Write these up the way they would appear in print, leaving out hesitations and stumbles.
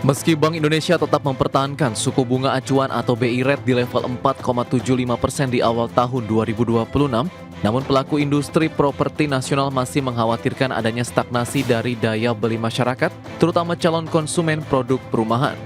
Meski Bank Indonesia tetap mempertahankan suku bunga acuan atau BI rate di level 4,75% di awal tahun 2026, namun pelaku industri properti nasional masih mengkhawatirkan adanya stagnasi dari daya beli masyarakat, terutama calon konsumen produk perumahan.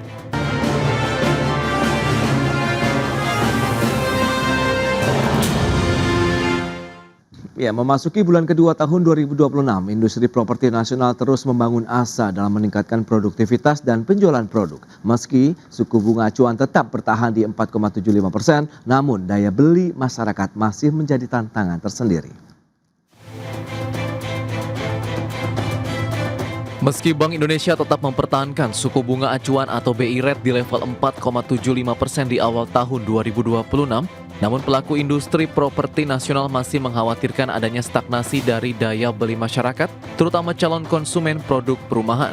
Ya, memasuki bulan kedua tahun 2026, industri properti nasional terus membangun asa dalam meningkatkan produktivitas dan penjualan produk. Meski suku bunga acuan tetap bertahan di 4,75%, namun daya beli masyarakat masih menjadi tantangan tersendiri. Meski Bank Indonesia tetap mempertahankan suku bunga acuan atau BI rate di level 4,75% di awal tahun 2026, namun pelaku industri properti nasional masih mengkhawatirkan adanya stagnasi dari daya beli masyarakat, terutama calon konsumen produk perumahan.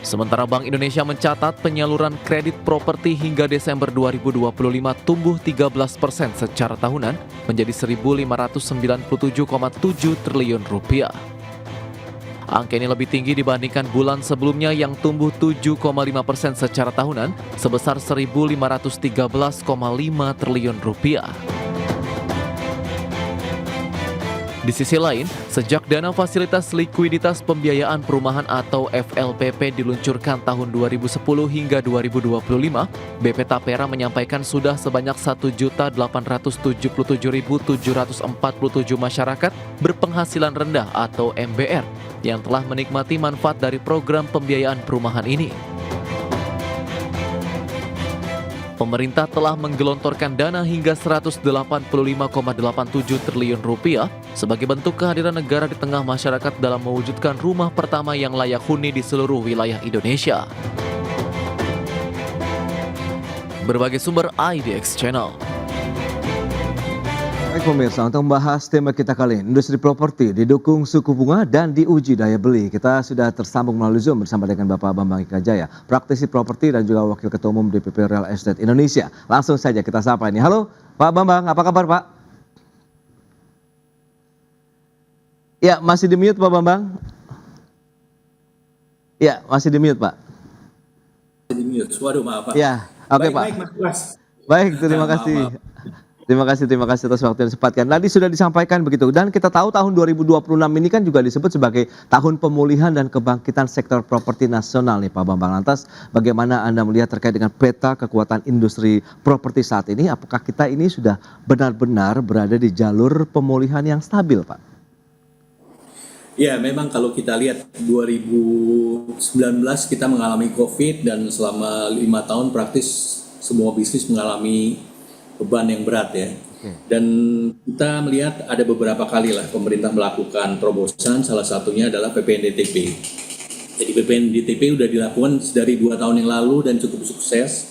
Sementara Bank Indonesia mencatat penyaluran kredit properti hingga Desember 2025 tumbuh 13% secara tahunan menjadi 1.597,7 triliun rupiah. Angka ini lebih tinggi dibandingkan bulan sebelumnya yang tumbuh 7,5% secara tahunan sebesar 1.513,5 triliun rupiah. Di sisi lain, sejak dana fasilitas likuiditas pembiayaan perumahan atau FLPP diluncurkan tahun 2010 hingga 2025, BP Tapera menyampaikan sudah sebanyak 1.877.747 masyarakat berpenghasilan rendah atau MBR yang telah menikmati manfaat dari program pembiayaan perumahan ini. Pemerintah telah menggelontorkan dana hingga 185,87 triliun rupiah sebagai bentuk kehadiran negara di tengah masyarakat dalam mewujudkan rumah pertama yang layak huni di seluruh wilayah Indonesia. Berbagai sumber IDX Channel. Baik pemirsa, untuk membahas tema kita kali ini, industri properti didukung suku bunga dan diuji daya beli. Kita sudah tersambung melalui Zoom bersama dengan Bapak Bambang Ika Jaya, praktisi properti dan juga Wakil Ketua Umum DPP Real Estate Indonesia. Langsung saja kita sapa ini. Halo Pak Bambang, apa kabar Pak? Ya, masih di mute Pak Bambang? Ya, masih di mute Pak. Di mute, waduh maaf Pak. Ya, oke Pak. Baik Mas. Baik, terima kasih. Terima kasih atas waktu yang disempatkan. Tadi sudah disampaikan begitu. Dan kita tahu tahun 2026 ini kan juga disebut sebagai tahun pemulihan dan kebangkitan sektor properti nasional nih Pak Bambang. Lantas bagaimana Anda melihat terkait dengan peta kekuatan industri properti saat ini? Apakah kita ini sudah benar-benar berada di jalur pemulihan yang stabil Pak? Ya memang kalau kita lihat 2019 kita mengalami COVID dan selama 5 tahun praktis semua bisnis mengalami beban yang berat ya. Dan kita melihat ada beberapa kali lah pemerintah melakukan terobosan, salah satunya adalah PPNDTP. Jadi PPNDTP sudah dilakukan dari 2 tahun yang lalu dan cukup sukses.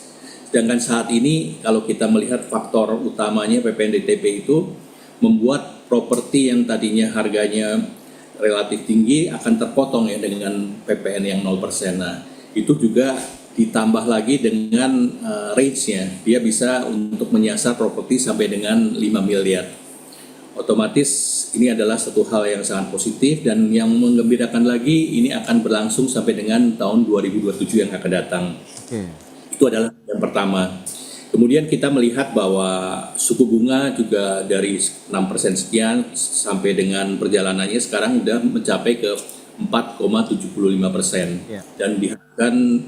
Sedangkan saat ini kalau kita melihat faktor utamanya PPNDTP itu membuat properti yang tadinya harganya relatif tinggi akan terpotong ya dengan PPN yang 0%. Nah, itu juga ditambah lagi dengan range-nya, dia bisa untuk menyasar properti sampai dengan 5 miliar. Otomatis ini adalah satu hal yang sangat positif dan yang menggembirakan lagi ini akan berlangsung sampai dengan tahun 2027 yang akan datang. Itu adalah yang pertama. Kemudian kita melihat bahwa suku bunga juga dari 6% sekian sampai dengan perjalanannya sekarang sudah mencapai ke 4,75%. Dan diharapkan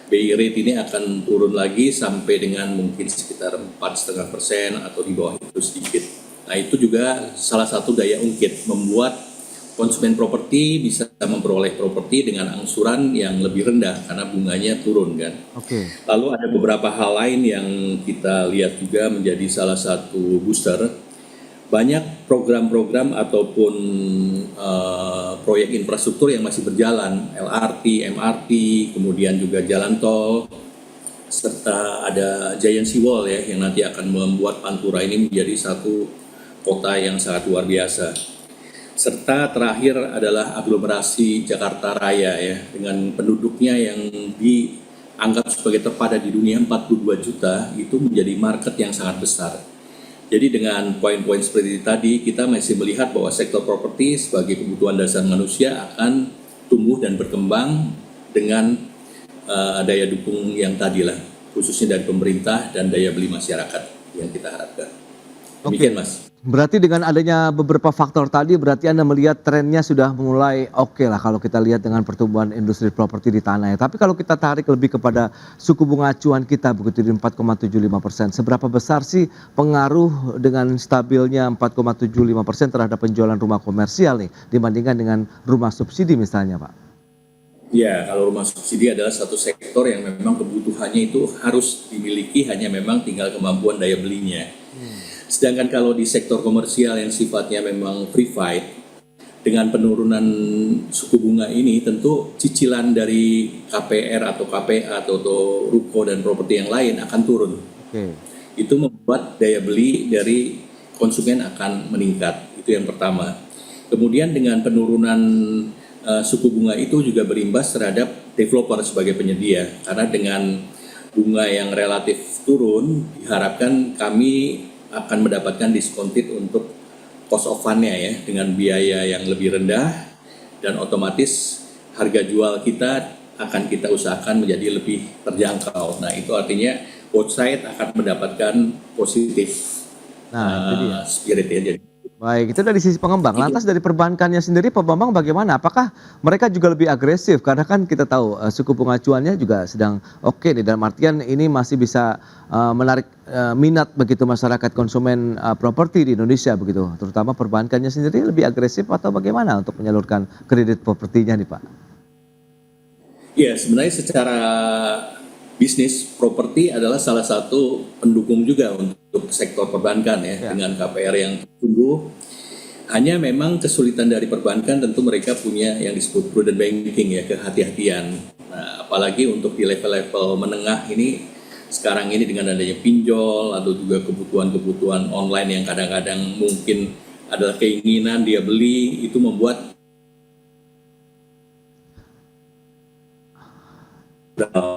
BI rate ini akan turun lagi sampai dengan mungkin sekitar 4,5% atau di bawah itu sedikit. Nah itu juga salah satu daya ungkit membuat konsumen properti bisa memperoleh properti dengan angsuran yang lebih rendah karena bunganya turun kan. Lalu ada beberapa hal lain yang kita lihat juga menjadi salah satu booster. Banyak program-program ataupun proyek infrastruktur yang masih berjalan, LRT, MRT, kemudian juga jalan tol, serta ada Giant Sea Wall ya yang nanti akan membuat Pantura ini menjadi satu kota yang sangat luar biasa. Serta terakhir adalah aglomerasi Jakarta Raya ya dengan penduduknya yang dianggap sebagai terpadat di dunia 42 juta itu menjadi market yang sangat besar. Jadi dengan poin-poin seperti tadi, kita masih melihat bahwa sektor properti sebagai kebutuhan dasar manusia akan tumbuh dan berkembang dengan daya dukung yang tadi lah, khususnya dari pemerintah dan daya beli masyarakat yang kita harapkan. Demikian, Mas. Berarti dengan adanya beberapa faktor tadi, berarti Anda melihat trennya sudah mulai oke lah kalau kita lihat dengan pertumbuhan industri properti di tanah ya. Tapi kalau kita tarik lebih kepada suku bunga acuan kita begitu di 4,75%, seberapa besar sih pengaruh dengan stabilnya 4,75% terhadap penjualan rumah komersial nih dibandingkan dengan rumah subsidi misalnya, Pak? Ya, kalau rumah subsidi adalah satu sektor yang memang kebutuhannya itu harus dimiliki, hanya memang tinggal kemampuan daya belinya. Sedangkan kalau di sektor komersial yang sifatnya memang free fight, dengan penurunan suku bunga ini tentu cicilan dari KPR atau KPA atau ruko dan properti yang lain akan turun. Itu membuat daya beli dari konsumen akan meningkat. Itu yang pertama. Kemudian dengan penurunan suku bunga itu juga berimbas terhadap developer sebagai penyedia. Karena dengan bunga yang relatif turun, diharapkan kami akan mendapatkan diskonted untuk cost of fund-nya ya, dengan biaya yang lebih rendah, dan otomatis harga jual kita akan kita usahakan menjadi lebih terjangkau. Nah, itu artinya both side akan mendapatkan positif spirit ya. Jadi Baik, itu dari sisi pengembang. Lantas dari perbankannya sendiri, Pak Bambang bagaimana? Apakah mereka juga lebih agresif? Karena kan kita tahu suku bunga acuannya juga sedang oke nih, dalam artian ini masih bisa menarik minat begitu masyarakat konsumen properti di Indonesia begitu. Terutama perbankannya sendiri lebih agresif atau bagaimana untuk menyalurkan kredit propertinya nih, Pak? ya, sebenarnya secara bisnis properti adalah salah satu pendukung juga untuk sektor perbankan ya, dengan KPR yang tumbuh. Hanya memang kesulitan dari perbankan tentu mereka punya yang disebut prudent banking ya, kehati-hatian. Nah, apalagi untuk di level-level menengah ini sekarang ini dengan adanya pinjol atau juga kebutuhan-kebutuhan online yang kadang-kadang mungkin adalah keinginan dia beli, itu membuat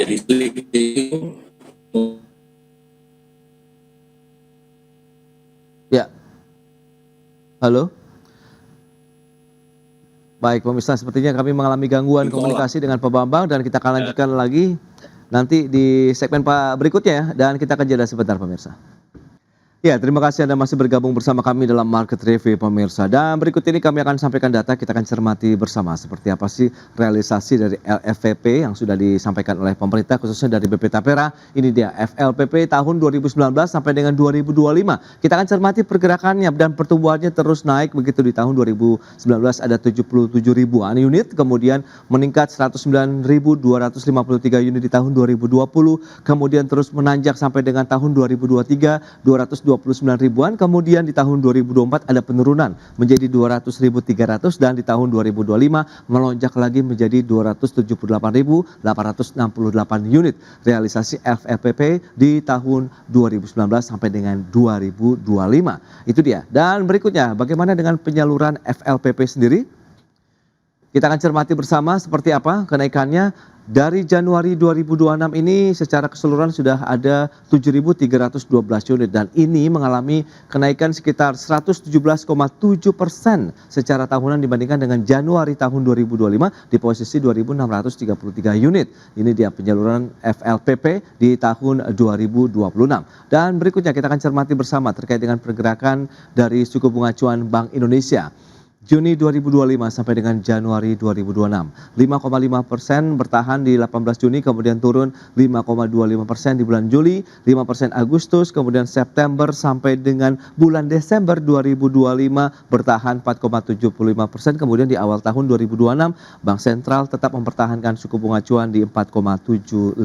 jadi sulit. Ya. Halo. Baik, pemirsa, sepertinya kami mengalami gangguan komunikasi dengan Pak Bambang dan kita akan lanjutkan lagi nanti di segmen Pak berikutnya ya, dan kita akan jeda sebentar pemirsa. Ya, terima kasih Anda masih bergabung bersama kami dalam Market Review pemirsa. Dan berikut ini kami akan sampaikan data, kita akan cermati bersama seperti apa sih realisasi dari LFPP yang sudah disampaikan oleh pemerintah khususnya dari BP Tapera. Ini dia FLPP tahun 2019 sampai dengan 2025. Kita akan cermati pergerakannya dan pertumbuhannya terus naik begitu di tahun 2019 ada 77 ribuan unit, kemudian meningkat 109.253 unit di tahun 2020, kemudian terus menanjak sampai dengan tahun 2023 229 ribuan, kemudian di tahun 2024 ada penurunan menjadi 200.300 dan di tahun 2025 melonjak lagi menjadi 278.868 unit realisasi FLPP di tahun 2019 sampai dengan 2025. Itu dia. Dan berikutnya bagaimana dengan penyaluran FLPP sendiri? Kita akan cermati bersama seperti apa kenaikannya. Dari Januari 2026 ini secara keseluruhan sudah ada 7.312 unit dan ini mengalami kenaikan sekitar 117,7% secara tahunan dibandingkan dengan Januari tahun 2025 di posisi 2.633 unit. Ini dia penyaluran FLPP di tahun 2026. Dan berikutnya kita akan cermati bersama terkait dengan pergerakan dari suku bunga acuan Bank Indonesia. Juni 2025 sampai dengan Januari 2026. 5,5% bertahan di 18 Juni, kemudian turun 5,25% di bulan Juli, 5% Agustus, kemudian September sampai dengan bulan Desember 2025 bertahan 4,75%, kemudian di awal tahun 2026 Bank Sentral tetap mempertahankan suku bunga acuan di 4,75%.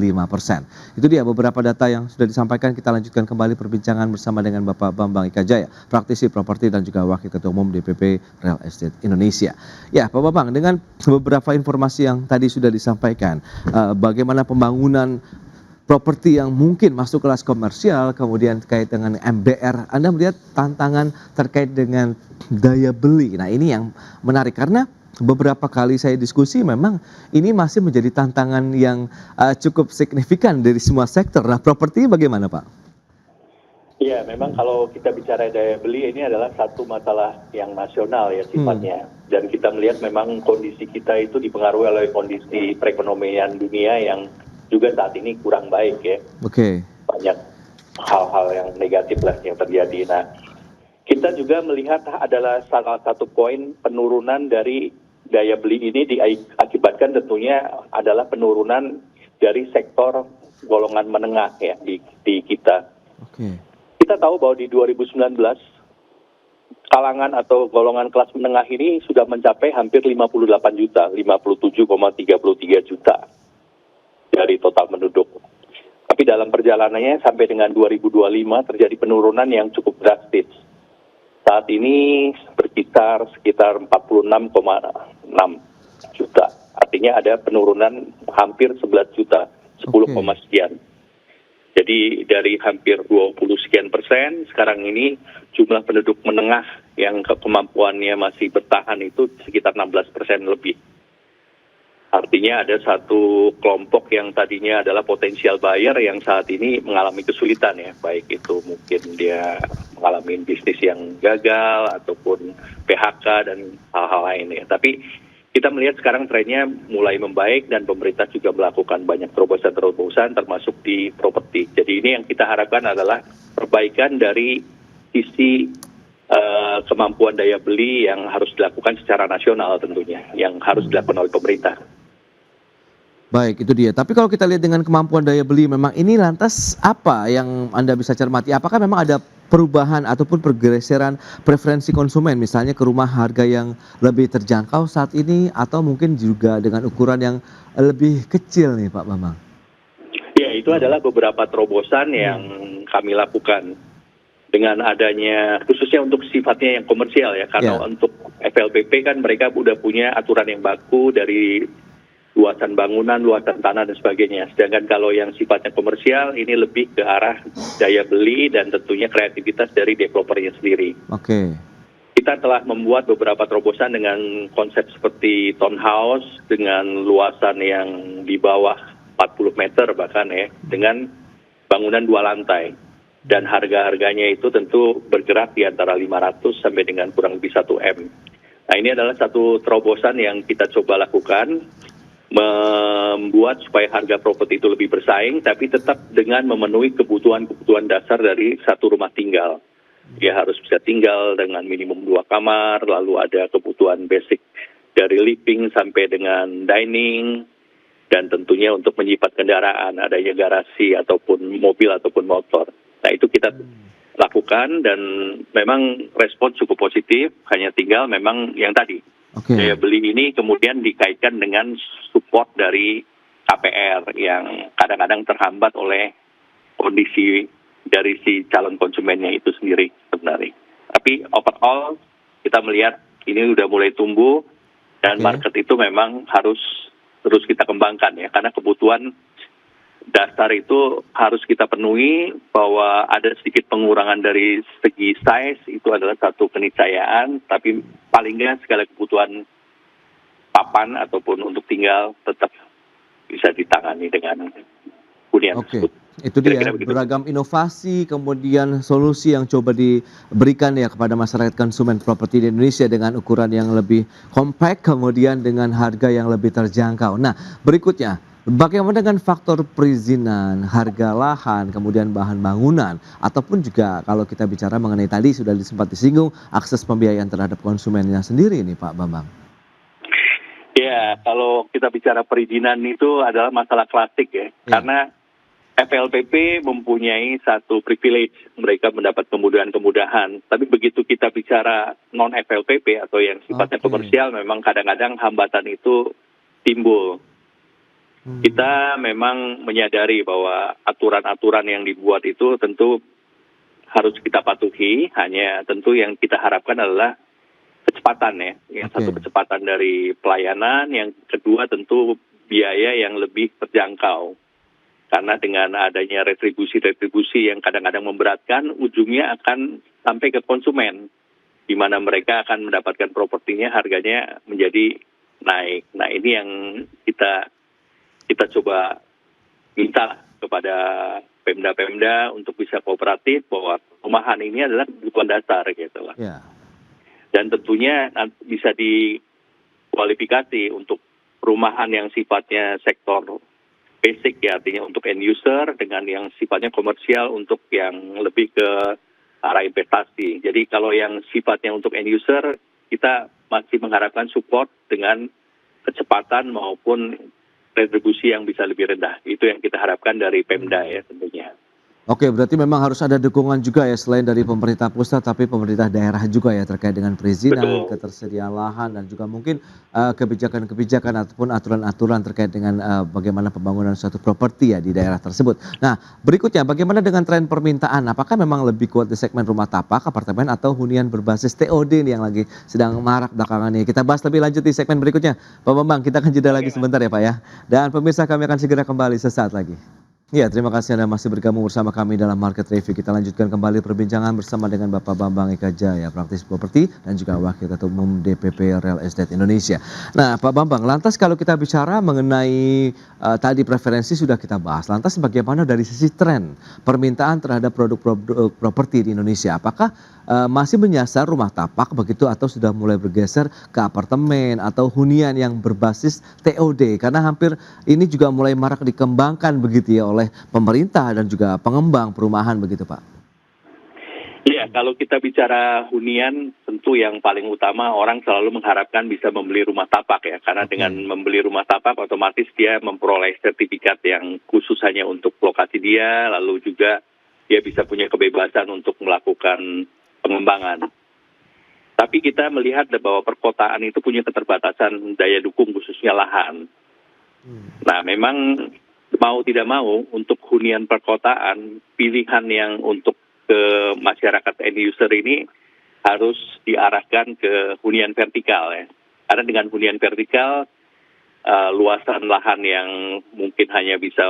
Itu dia beberapa data yang sudah disampaikan. Kita lanjutkan kembali perbincangan bersama dengan Bapak Bambang Ika Jaya, praktisi properti dan juga Wakil Ketua Umum DPP Real Estate Indonesia. Ya, Pak Bambang, dengan beberapa informasi yang tadi sudah disampaikan, bagaimana pembangunan properti yang mungkin masuk kelas komersial, kemudian terkait dengan MBR, Anda melihat tantangan terkait dengan daya beli. Nah, ini yang menarik karena beberapa kali saya diskusi memang ini masih menjadi tantangan yang cukup signifikan dari semua sektor. Nah, properti bagaimana, Pak? Ya, memang kalau kita bicara daya beli ini adalah satu masalah yang nasional ya sifatnya. Dan kita melihat memang kondisi kita itu dipengaruhi oleh kondisi perekonomian dunia yang juga saat ini kurang baik ya. Oke. Banyak hal-hal yang negatif lah yang terjadi. Nah, kita juga melihat adalah salah satu poin penurunan dari daya beli ini diakibatkan tentunya adalah penurunan dari sektor golongan menengah ya di kita. Oke. Kita tahu bahwa di 2019 kalangan atau golongan kelas menengah ini sudah mencapai hampir 58 juta, 57,33 juta dari total penduduk. Tapi dalam perjalanannya sampai dengan 2025 terjadi penurunan yang cukup drastis. Saat ini sekitar 46,6 juta. Artinya ada penurunan hampir 11 juta, 10, sekian. Jadi dari hampir 20 sekian persen, sekarang ini jumlah penduduk menengah yang kemampuannya masih bertahan itu sekitar 16% lebih. Artinya ada satu kelompok yang tadinya adalah potensial buyer yang saat ini mengalami kesulitan ya, baik itu mungkin dia mengalami bisnis yang gagal ataupun PHK dan hal-hal lain ya. Tapi kita melihat sekarang trennya mulai membaik dan pemerintah juga melakukan banyak terobosan-terobosan termasuk di properti. Jadi ini yang kita harapkan adalah perbaikan dari sisi kemampuan daya beli yang harus dilakukan secara nasional tentunya, yang harus dilakukan oleh pemerintah. Baik, itu dia. Tapi kalau kita lihat dengan kemampuan daya beli, memang ini lantas apa yang Anda bisa cermati? Apakah memang ada perubahan ataupun pergeseran preferensi konsumen, misalnya ke rumah harga yang lebih terjangkau saat ini, atau mungkin juga dengan ukuran yang lebih kecil nih Pak Bambang? Ya, itu adalah beberapa terobosan yang kami lakukan dengan adanya, khususnya untuk sifatnya yang komersial ya, karena untuk FLPP kan mereka udah punya aturan yang baku dari luasan bangunan, luasan tanah dan sebagainya. Sedangkan kalau yang sifatnya komersial ini lebih ke arah daya beli dan tentunya kreativitas dari developernya sendiri. Oke. Kita telah membuat beberapa terobosan dengan konsep seperti townhouse dengan luasan yang di bawah 40 meter bahkan ya, dengan bangunan 2 lantai. Dan harga-harganya itu tentu bergerak di antara 500 sampai dengan kurang lebih 1 M. Nah, ini adalah satu terobosan yang kita coba lakukan, membuat supaya harga properti itu lebih bersaing, tapi tetap dengan memenuhi kebutuhan-kebutuhan dasar dari satu rumah tinggal. Dia harus bisa tinggal dengan minimum 2 kamar, lalu ada kebutuhan basic dari living sampai dengan dining, dan tentunya untuk menyimpan kendaraan, adanya garasi ataupun mobil ataupun motor. Nah, itu kita lakukan dan memang respon cukup positif, hanya tinggal memang yang tadi. Daya beli ini kemudian dikaitkan dengan support dari KPR yang kadang-kadang terhambat oleh kondisi dari si calon konsumennya itu sendiri sebenarnya. Tapi overall kita melihat ini udah mulai tumbuh dan market itu memang harus terus kita kembangkan ya, karena kebutuhan dasar itu harus kita penuhi, bahwa ada sedikit pengurangan dari segi size itu adalah satu keniscayaan, tapi paling nggak segala kebutuhan papan ataupun untuk tinggal tetap bisa ditangani dengan hunian tersebut. Itu dia beragam inovasi kemudian solusi yang coba diberikan ya kepada masyarakat konsumen properti di Indonesia dengan ukuran yang lebih compact kemudian dengan harga yang lebih terjangkau. Nah, berikutnya bagaimana dengan faktor perizinan, harga lahan, kemudian bahan bangunan, ataupun juga kalau kita bicara mengenai tadi sudah sempat disinggung akses pembiayaan terhadap konsumennya sendiri nih Pak Bambang. Ya, kalau kita bicara perizinan itu adalah masalah klasik ya, karena FLPP mempunyai satu privilege, mereka mendapat kemudahan-kemudahan. Tapi begitu kita bicara non-FLPP atau yang sifatnya komersial, memang kadang-kadang hambatan itu timbul. Kita memang menyadari bahwa aturan-aturan yang dibuat itu tentu harus kita patuhi, hanya tentu yang kita harapkan adalah kecepatan ya. Yang satu kecepatan dari pelayanan, yang kedua tentu biaya yang lebih terjangkau. Karena dengan adanya retribusi-retribusi yang kadang-kadang memberatkan, ujungnya akan sampai ke konsumen, di mana mereka akan mendapatkan propertinya harganya menjadi naik. Nah, ini yang kita coba minta kepada Pemda-Pemda untuk bisa kooperatif bahwa perumahan ini adalah kebutuhan dasar gitu lah. Dan tentunya bisa dikualifikasi untuk perumahan yang sifatnya sektor basic ya, artinya untuk end user, dengan yang sifatnya komersial untuk yang lebih ke arah investasi. Jadi kalau yang sifatnya untuk end user, kita masih mengharapkan support dengan kecepatan maupun retribusi yang bisa lebih rendah. Itu yang kita harapkan dari Pemda ya tentunya. Oke, berarti memang harus ada dukungan juga ya selain dari pemerintah pusat, tapi pemerintah daerah juga ya terkait dengan perizinan, Betul. ketersediaan lahan, dan juga mungkin kebijakan-kebijakan ataupun aturan-aturan terkait dengan bagaimana pembangunan suatu properti ya di daerah tersebut. Nah, berikutnya bagaimana dengan tren permintaan? Apakah memang lebih kuat di segmen rumah tapak, apartemen, atau hunian berbasis TOD nih yang lagi sedang marak belakangan ini? Kita bahas lebih lanjut di segmen berikutnya. Pak Bambang, kita akan jeda lagi sebentar ya Pak ya. Dan pemirsa, kami akan segera kembali sesaat lagi. Ya, terima kasih Anda masih bergabung bersama kami dalam Market Review. Kita lanjutkan kembali perbincangan bersama dengan Bapak Bambang Eka Jaya, praktis properti dan juga Wakil Ketua Umum DPP Real Estate Indonesia. Nah, Pak Bambang, lantas kalau kita bicara mengenai tadi preferensi sudah kita bahas. Lantas bagaimana dari sisi tren permintaan terhadap produk-produk properti di Indonesia? Apakah masih menyasar rumah tapak begitu atau sudah mulai bergeser ke apartemen atau hunian yang berbasis TOD? Karena hampir ini juga mulai marak dikembangkan begitu ya oleh pemerintah dan juga pengembang perumahan begitu Pak. Iya, kalau kita bicara hunian, tentu yang paling utama orang selalu mengharapkan bisa membeli rumah tapak ya, karena dengan membeli rumah tapak otomatis dia memperoleh sertifikat yang khusus hanya untuk lokasi dia, lalu juga dia bisa punya kebebasan untuk melakukan pengembangan. Tapi kita melihat bahwa perkotaan itu punya keterbatasan daya dukung khususnya lahan. Nah, memang mau tidak mau untuk hunian perkotaan, pilihan yang untuk ke masyarakat end user ini harus diarahkan ke hunian vertikal ya. Karena dengan hunian vertikal, luasan lahan yang mungkin hanya bisa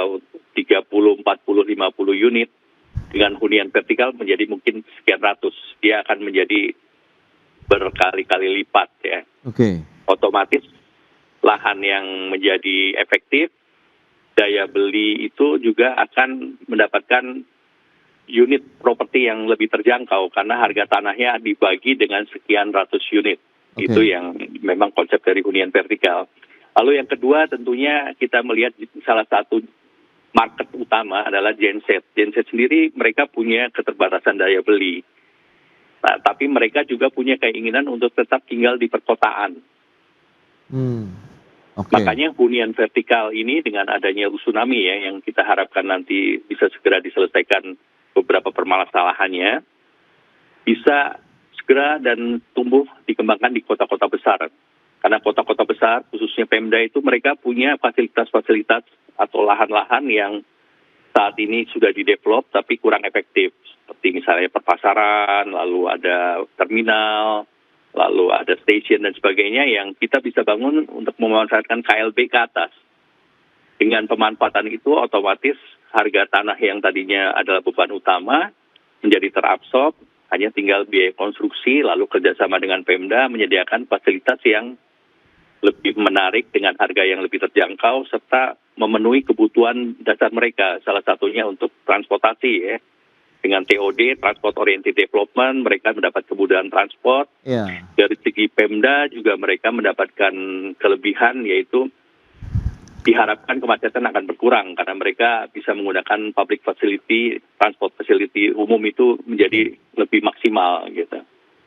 30, 40, 50 unit, dengan hunian vertikal menjadi mungkin sekian ratus. Dia akan menjadi berkali-kali lipat ya. Oke. Otomatis lahan yang menjadi efektif, daya beli itu juga akan mendapatkan unit properti yang lebih terjangkau karena harga tanahnya dibagi dengan sekian ratus unit. Oke. Itu yang memang konsep dari hunian vertikal. Lalu yang kedua tentunya kita melihat salah satu market utama adalah genset. Genset sendiri mereka punya keterbatasan daya beli. Nah, tapi mereka juga punya keinginan untuk tetap tinggal di perkotaan. Oke. Makanya hunian vertikal ini dengan adanya tsunami ya yang kita harapkan nanti bisa segera diselesaikan beberapa permasalahannya, bisa segera dan tumbuh dikembangkan di kota-kota besar. Karena kota-kota besar khususnya Pemda itu mereka punya fasilitas-fasilitas atau lahan-lahan yang saat ini sudah didevelop tapi kurang efektif. Seperti misalnya perpasaran, lalu ada terminal, lalu ada stasiun dan sebagainya yang kita bisa bangun untuk memanfaatkan KLB ke atas. Dengan pemanfaatan itu otomatis harga tanah yang tadinya adalah beban utama menjadi terabsorb, hanya tinggal biaya konstruksi, lalu kerjasama dengan Pemda menyediakan fasilitas yang lebih menarik dengan harga yang lebih terjangkau serta memenuhi kebutuhan dasar mereka, salah satunya untuk transportasi ya. Dengan TOD, Transport Oriented Development, mereka mendapat kemudahan transport. Ya. Dari segi Pemda juga mereka mendapatkan kelebihan, yaitu diharapkan kemacetan akan berkurang karena mereka bisa menggunakan public facility, transport facility umum itu menjadi lebih maksimal gitu.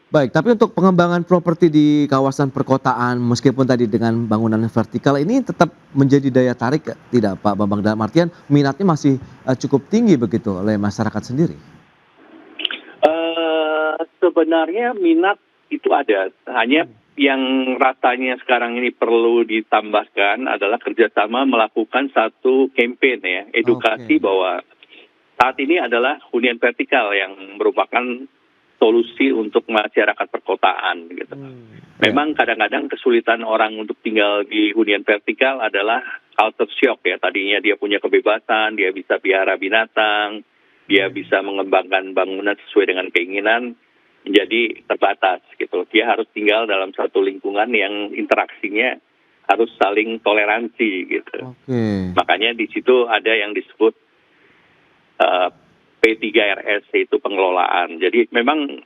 Baik, tapi untuk pengembangan properti di kawasan perkotaan meskipun tadi dengan bangunan vertikal ini tetap menjadi daya tarik tidak Pak Bambang, dalam artian minatnya masih cukup tinggi begitu oleh masyarakat sendiri? Sebenarnya minat itu ada, hanya yang rasanya sekarang ini perlu ditambahkan adalah kerjasama melakukan satu campaign ya, edukasi bahwa saat ini adalah hunian vertikal yang merupakan solusi untuk masyarakat perkotaan gitu. Memang kadang-kadang kesulitan orang untuk tinggal di hunian vertikal adalah culture shock ya. Tadinya dia punya kebebasan, dia bisa piara binatang, dia bisa mengembangkan bangunan sesuai dengan keinginan, menjadi terbatas gitu. Dia harus tinggal dalam satu lingkungan yang interaksinya harus saling toleransi gitu. Makanya di situ ada yang disebut P3RS, yaitu pengelolaan. Jadi memang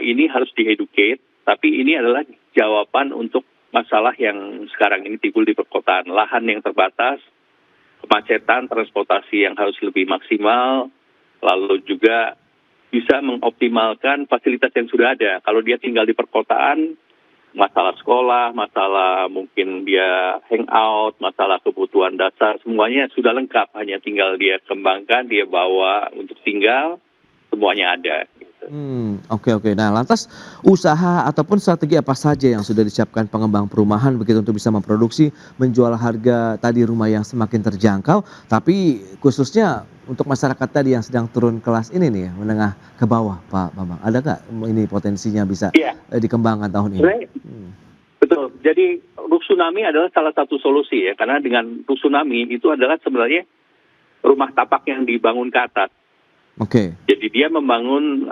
ini harus dieducate, tapi ini adalah jawaban untuk masalah yang sekarang ini timbul di perkotaan. Lahan yang terbatas, kemacetan, transportasi yang harus lebih maksimal, lalu juga bisa mengoptimalkan fasilitas yang sudah ada. Kalau dia tinggal di perkotaan, masalah sekolah, masalah mungkin dia hangout, masalah kebutuhan dasar, semuanya sudah lengkap. Hanya tinggal dia kembangkan, dia bawa untuk tinggal, semuanya ada. Oke. Nah, lantas usaha ataupun strategi apa saja yang sudah disiapkan pengembang perumahan begitu untuk bisa memproduksi, menjual harga tadi rumah yang semakin terjangkau, tapi khususnya untuk masyarakat tadi yang sedang turun kelas ini nih, menengah ke bawah, Pak Bambang. Ada nggak ini potensinya bisa Iya. dikembangkan tahun ini? Sebenarnya, betul. Jadi Rusunami adalah salah satu solusi ya, karena dengan Rusunami itu adalah sebenarnya rumah tapak yang dibangun ke atas. Oke. Jadi dia membangun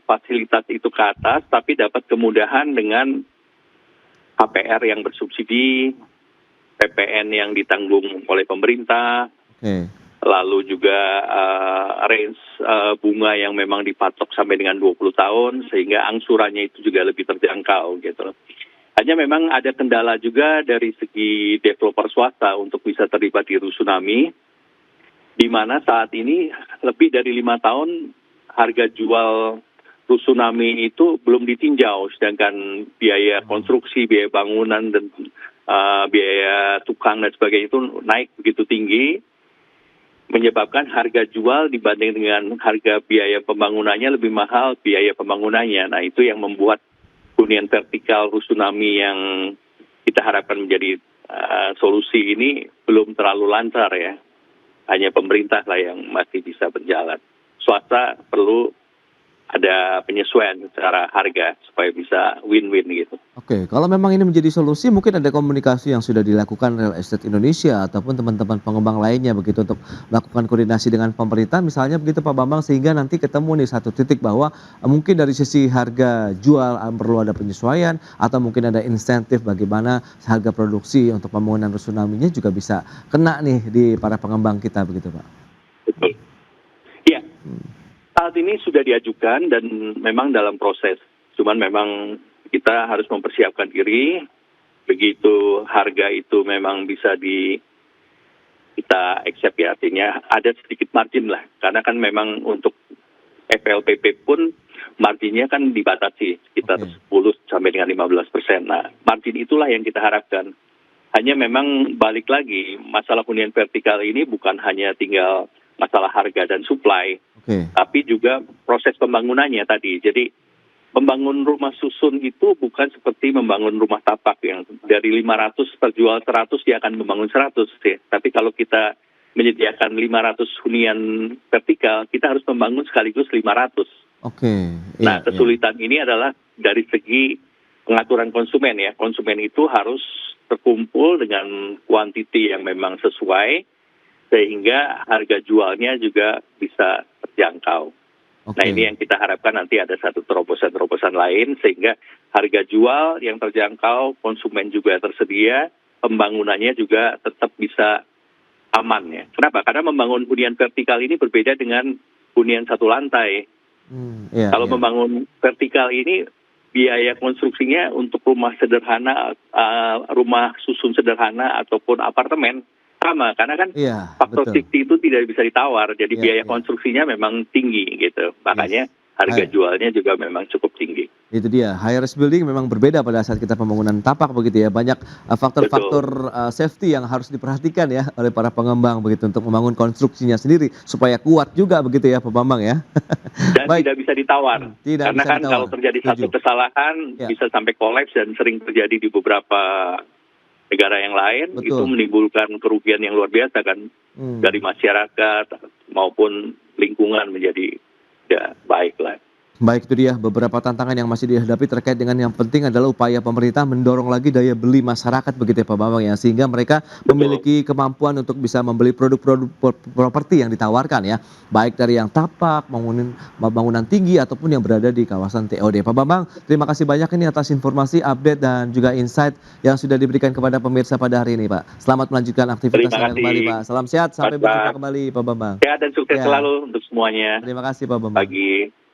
fasilitas itu ke atas, tapi dapat kemudahan dengan KPR yang bersubsidi, PPN yang ditanggung oleh pemerintah, Oke. lalu juga range bunga yang memang dipatok sampai dengan 20 tahun, sehingga angsurannya itu juga lebih terjangkau gitu. Hanya memang ada kendala juga dari segi developer swasta untuk bisa terlibat di Rusunami, di mana saat ini lebih dari 5 tahun harga jual Rusunami itu belum ditinjau, sedangkan biaya konstruksi, biaya bangunan, dan biaya tukang dan sebagainya itu naik begitu tinggi, menyebabkan harga jual dibanding dengan harga biaya pembangunannya lebih mahal biaya pembangunannya. Nah, itu yang membuat hunian vertikal Rusunami yang kita harapkan menjadi solusi ini belum terlalu lancar ya. Hanya pemerintah lah yang masih bisa berjalan. Swasta perlu ada penyesuaian secara harga supaya bisa win-win gitu. Oke, kalau memang ini menjadi solusi, mungkin ada komunikasi yang sudah dilakukan Real Estate Indonesia ataupun teman-teman pengembang lainnya begitu untuk melakukan koordinasi dengan pemerintah, misalnya begitu Pak Bambang, sehingga nanti ketemu nih satu titik bahwa mungkin dari sisi harga jual perlu ada penyesuaian atau mungkin ada insentif bagaimana harga produksi untuk pembangunan Rusunaminya juga bisa kena nih di para pengembang kita begitu Pak. Betul. Iya. Saat ini sudah diajukan dan memang dalam proses. Cuman memang kita harus mempersiapkan diri. Begitu harga itu memang bisa kita accept ya, artinya ada sedikit margin lah. Karena kan memang untuk FLPP pun marginnya kan dibatasi sekitar 10 sampai dengan 15%. Nah, margin itulah yang kita harapkan. Hanya memang balik lagi, masalah hunian vertikal ini bukan hanya tinggal masalah harga dan supply, tapi juga proses pembangunannya tadi. Jadi membangun rumah susun itu bukan seperti membangun rumah tapak yang dari 500 terjual 100 dia akan membangun 100 ya. Tapi kalau kita menyediakan 500 hunian vertikal, kita harus membangun sekaligus 500. Nah, kesulitan ini adalah dari segi pengaturan konsumen ya. Konsumen itu harus terkumpul dengan kuantiti yang memang sesuai, sehingga harga jualnya juga bisa terjangkau. Nah, ini yang kita harapkan nanti ada satu terobosan-terobosan lain, sehingga harga jual yang terjangkau, konsumen juga tersedia, pembangunannya juga tetap bisa aman ya. Kenapa? Karena membangun hunian vertikal ini berbeda dengan hunian satu lantai. Kalau membangun vertikal ini, biaya konstruksinya untuk rumah sederhana, rumah susun sederhana ataupun apartemen sama, karena kan faktor safety itu tidak bisa ditawar, jadi biaya konstruksinya memang tinggi gitu, makanya harga jualnya juga memang cukup tinggi. Itu dia, high rise building memang berbeda pada saat kita pembangunan tapak begitu ya, banyak faktor-faktor safety yang harus diperhatikan ya oleh para pengembang begitu untuk membangun konstruksinya sendiri supaya kuat juga begitu ya Pak Bambang ya. Dan tidak bisa ditawar, karena kan kalau terjadi satu kesalahan bisa sampai kolaps dan sering terjadi di beberapa negara yang lain. Itu menimbulkan kerugian yang luar biasa kan, dari masyarakat maupun lingkungan menjadi tidak baik lah. Baik, itu dia beberapa tantangan yang masih dihadapi terkait dengan yang penting adalah upaya pemerintah mendorong lagi daya beli masyarakat begitu ya Pak Bambang ya, sehingga mereka memiliki kemampuan untuk bisa membeli produk-produk properti yang ditawarkan ya, baik dari yang tapak, bangunan tinggi ataupun yang berada di kawasan TOD. Pak Bambang, terima kasih banyak ini atas informasi, update dan juga insight yang sudah diberikan kepada pemirsa pada hari ini Pak. Selamat melanjutkan aktivitasnya kembali Pak. Salam sehat, sampai berjumpa kembali Pak Bambang. Sehat dan sukses selalu untuk semuanya. Terima kasih Pak Bambang. Pagi.